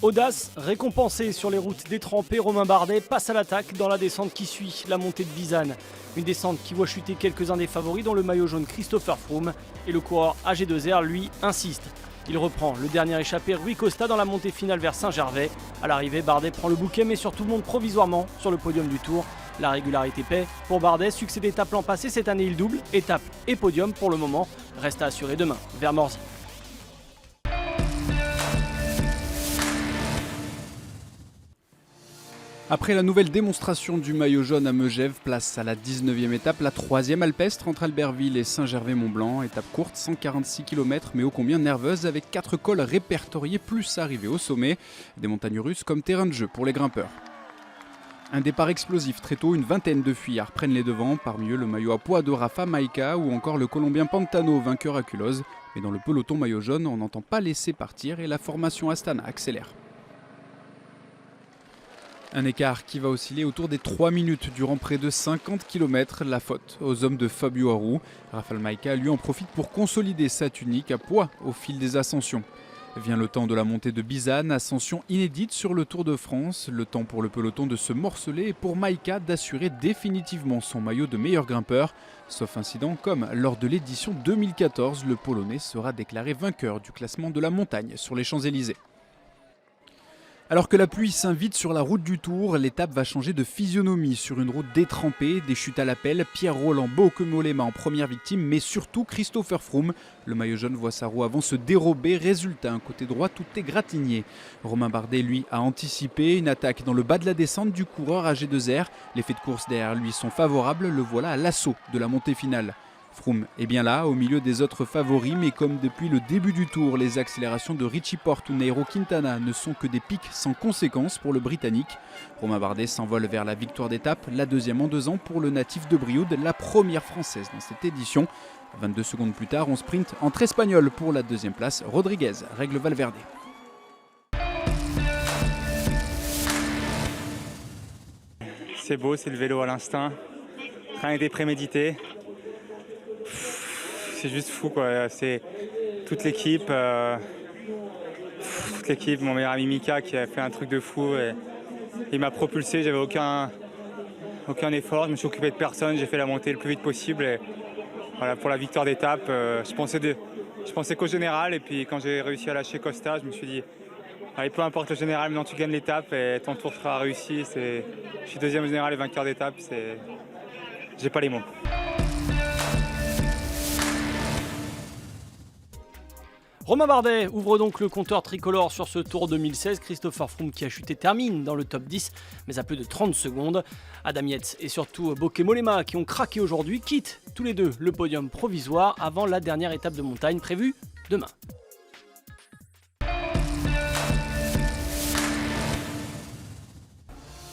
Audace récompensée sur les routes détrempées, Romain Bardet passe à l'attaque dans la descente qui suit la montée de Bizane. Une descente qui voit chuter quelques-uns des favoris dont le maillot jaune Christopher Froome, et le coureur AG2R lui insiste. Il reprend le dernier échappé Rui Costa dans la montée finale vers Saint-Gervais. À l'arrivée, Bardet prend le bouquet mais surtout monte provisoirement sur le podium du Tour. La régularité paie pour Bardet, succès d'étape l'an passé, cette année il double, étape et podium pour le moment, reste à assurer demain vers Morzine. Après la nouvelle démonstration du maillot jaune à Megève, place à la 19e étape, la 3e alpestre entre Albertville et Saint-Gervais-Mont-Blanc. Étape courte, 146 km, mais ô combien nerveuse, avec 4 cols répertoriés plus arrivés au sommet. Des montagnes russes comme terrain de jeu pour les grimpeurs. Un départ explosif très tôt, une vingtaine de fuyards prennent les devants, parmi eux le maillot à poids de Rafa Maïka ou encore le Colombien Pantano, vainqueur à Culose. Mais dans le peloton maillot jaune, on n'entend pas laisser partir et la formation Astana accélère. Un écart qui va osciller autour des 3 minutes durant près de 50 km, la faute aux hommes de Fabio Aru. Rafael Maïka lui en profite pour consolider sa tunique à poids au fil des ascensions. Vient le temps de la montée de Bizane, ascension inédite sur le Tour de France. Le temps pour le peloton de se morceler et pour Maïka d'assurer définitivement son maillot de meilleur grimpeur. Sauf incident, comme lors de l'édition 2014, le Polonais sera déclaré vainqueur du classement de la montagne sur les Champs-Élysées. Alors que la pluie s'invite sur la route du Tour, l'étape va changer de physionomie sur une route détrempée, des chutes à la pelle, Pierre-Roland Bauke-Mollema en première victime, mais surtout Christopher Froome. Le maillot jaune voit sa roue avant se dérober, résultat, un côté droit tout égratigné. Romain Bardet, lui, a anticipé une attaque dans le bas de la descente du coureur AG2R. Les faits de course derrière lui sont favorables, le voilà à l'assaut de la montée finale. Froome est bien là, au milieu des autres favoris, mais comme depuis le début du Tour, les accélérations de Richie Porte ou Nairo Quintana ne sont que des pics sans conséquence pour le Britannique. Romain Bardet s'envole vers la victoire d'étape, la deuxième en 2 ans pour le natif de Brioude, la première française dans cette édition. 22 secondes plus tard, on sprint entre Espagnols pour la deuxième place. Rodriguez règle Valverde. C'est beau, c'est le vélo à l'instinct. Rien n'était prémédité. C'est juste fou quoi, c'est toute l'équipe, mon meilleur ami Mika qui a fait un truc de fou et il m'a propulsé, j'avais aucun effort, je me suis occupé de personne, j'ai fait la montée le plus vite possible et voilà pour la victoire d'étape, je pensais qu'au général et puis quand j'ai réussi à lâcher Costa, je me suis dit allez, peu importe le général, maintenant tu gagnes l'étape et ton tour sera réussi, je suis deuxième au général et vainqueur d'étape, j'ai pas les mots. Romain Bardet ouvre donc le compteur tricolore sur ce Tour 2016. Christopher Froome qui a chuté termine dans le top 10, mais à plus de 30 secondes. Adam Yates et surtout Bauke-Mollema qui ont craqué aujourd'hui quittent tous les deux le podium provisoire avant la dernière étape de montagne prévue demain.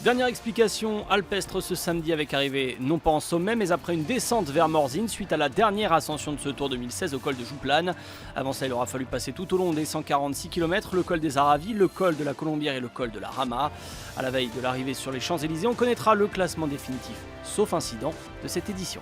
Dernière explication alpestre ce samedi avec arrivée non pas en sommet mais après une descente vers Morzine suite à la dernière ascension de ce Tour 2016 au col de Jouplane. Avant ça il aura fallu passer tout au long des 146 km le col des Aravis, le col de la Colombière et le col de la Rama. À la veille de l'arrivée sur les Champs-Élysées on connaîtra le classement définitif sauf incident de cette édition.